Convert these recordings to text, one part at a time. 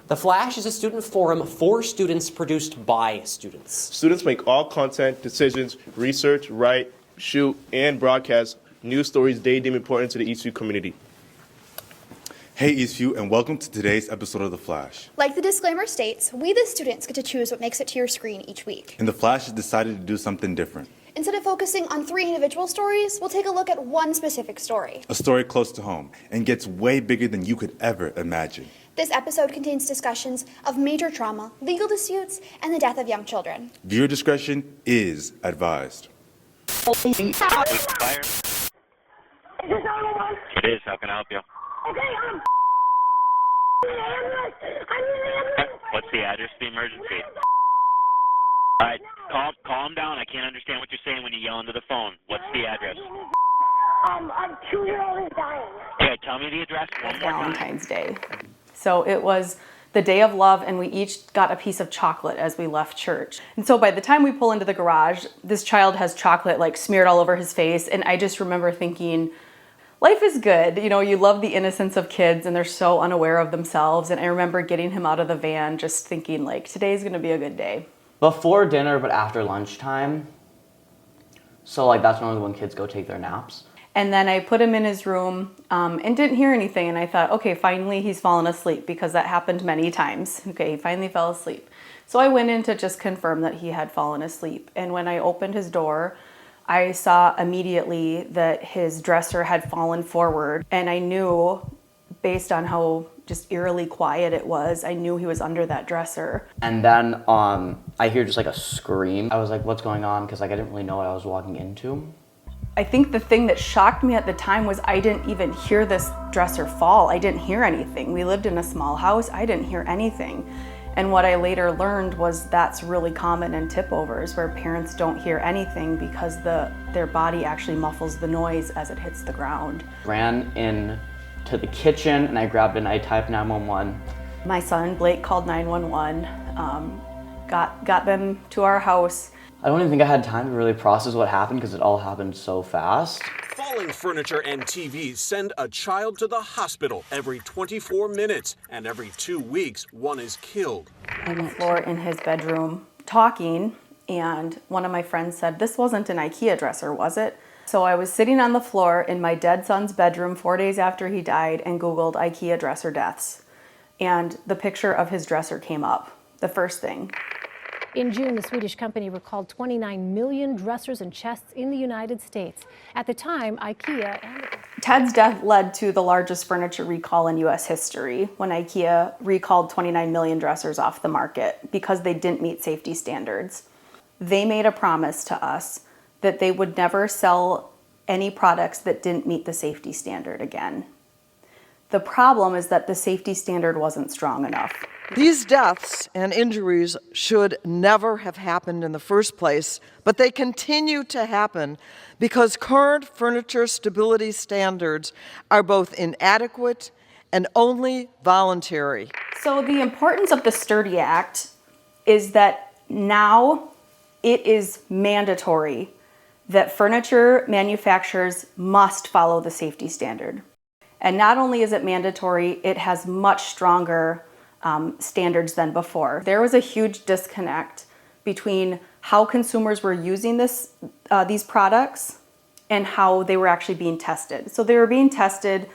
The Flash is a student forum for students produced by students. Students make all content, decisions, research, write, shoot, and broadcast news stories they deem important to the Eastview community. Hey Eastview, and welcome to today's episode of The Flash. Like the disclaimer states, we the students get to choose what makes it to your screen each week. And The Flash has decided to do something different. Instead of focusing on 3 individual stories, we'll take a look at one specific story. A story close to home, and gets way bigger than you could ever imagine. This episode contains discussions of major trauma, legal disputes, and the death of young children. Viewer discretion is advised. It is. How can I help you? Okay, What's the address of the emergency? All right, calm down. I can't understand what you're saying when you yell into the phone. What's the address? A 2-year-old is dying. Okay, tell me the address one more time. Valentine's Day. So it was the day of love, and we each got a piece of chocolate as we left church. And so by the time we pull into the garage, this child has chocolate like smeared all over his face, and I just remember thinking, life is good. You know, you love the innocence of kids, and they're so unaware of themselves. And I remember getting him out of the van just thinking, like, today's gonna be a good day. Before dinner, but after lunchtime. So like that's normally when kids go take their naps. And then I put him in his room and didn't hear anything. And I thought, okay, finally he's fallen asleep, because that happened many times. Okay, he finally fell asleep. So I went in to just confirm that he had fallen asleep. And when I opened his door, I saw immediately that his dresser had fallen forward. And I knew, based on how just eerily quiet it was, I knew he was under that dresser. And then I hear just like a scream. I was like, what's going on? Because like I didn't really know what I was walking into. I think the thing that shocked me at the time was I didn't even hear this dresser fall. I didn't hear anything. We lived in a small house. I didn't hear anything. And what I later learned was that's really common in tip-overs, where parents don't hear anything because their body actually muffles the noise as it hits the ground. Ran in to the kitchen and I grabbed and I typed 911. My son, Blake, called 911, got them to our house. I don't even think I had time to really process what happened because it all happened so fast. Falling furniture and TVs send a child to the hospital every 24 minutes, and every 2 weeks, one is killed. On the floor in his bedroom talking, and one of my friends said, "This wasn't an IKEA dresser, was it?" So I was sitting on the floor in my dead son's bedroom 4 days after he died and Googled IKEA dresser deaths. And the picture of his dresser came up, the first thing. In June, the Swedish company recalled 29 million dressers and chests in the United States. At the time, IKEA and... Ted's death led to the largest furniture recall in U.S. history, when IKEA recalled 29 million dressers off the market because they didn't meet safety standards. They made a promise to us that they would never sell any products that didn't meet the safety standard again. The problem is that the safety standard wasn't strong enough. These deaths and injuries should never have happened in the first place, but they continue to happen because current furniture stability standards are both inadequate and only voluntary. So the importance of the Sturdy Act is that now it is mandatory that furniture manufacturers must follow the safety standard. And not only is it mandatory, it has much stronger standards than before. There was a huge disconnect between how consumers were using these products and how they were actually being tested. So they were being tested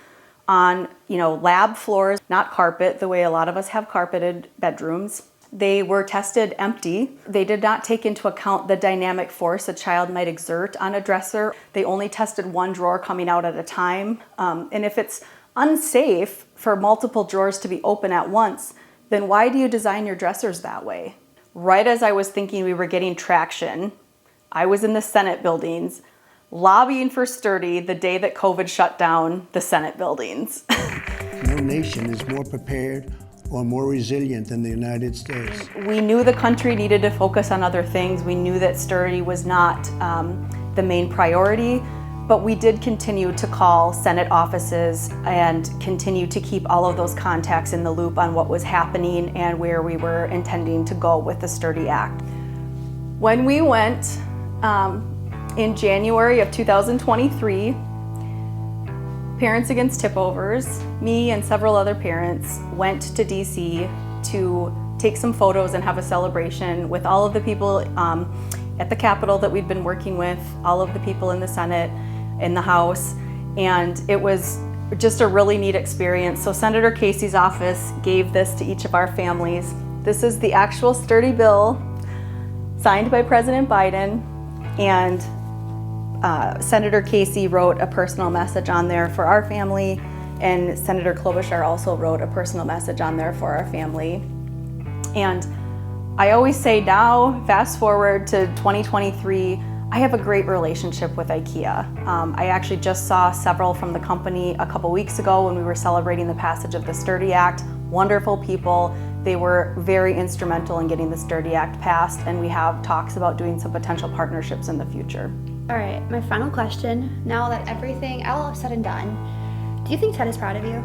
on, lab floors, not carpet, the way a lot of us have carpeted bedrooms. They were tested empty. They did not take into account the dynamic force a child might exert on a dresser. They only tested one drawer coming out at a time. And if it's unsafe for multiple drawers to be open at once, then why do you design your dressers that way? Right as I was thinking we were getting traction, I was in the Senate buildings lobbying for Sturdy the day that COVID shut down the Senate buildings. No nation is more prepared or more resilient than the United States. We knew the country needed to focus on other things. We knew that Sturdy was not the main priority, but we did continue to call Senate offices and continue to keep all of those contacts in the loop on what was happening and where we were intending to go with the Sturdy Act. When we went in January of 2023, Parents Against Tip-Overs, me and several other parents went to DC to take some photos and have a celebration with all of the people at the Capitol that we'd been working with, all of the people in the Senate, in the House, and it was just a really neat experience. So Senator Casey's office gave this to each of our families. This is the actual sturdy bill signed by President Biden, and Senator Casey wrote a personal message on there for our family, and Senator Klobuchar also wrote a personal message on there for our family. And I always say now, fast forward to 2023, I have a great relationship with IKEA. I actually just saw several from the company a couple weeks ago when we were celebrating the passage of the Sturdy Act. Wonderful people. They were very instrumental in getting the Sturdy Act passed, and we have talks about doing some potential partnerships in the future. All right, my final question. Now that everything all is said and done, do you think Ted is proud of you?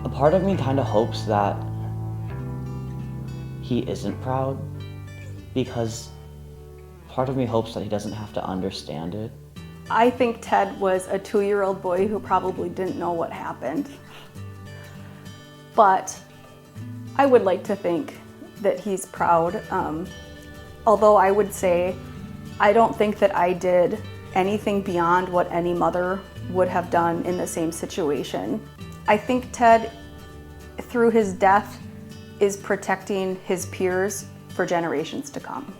A part of me kind of hopes that he isn't proud, because part of me hopes that he doesn't have to understand it. I think Ted was a 2-year-old boy who probably didn't know what happened. But I would like to think that he's proud. Although I would say, I don't think that I did anything beyond what any mother would have done in the same situation. I think Ted, through his death, is protecting his peers for generations to come.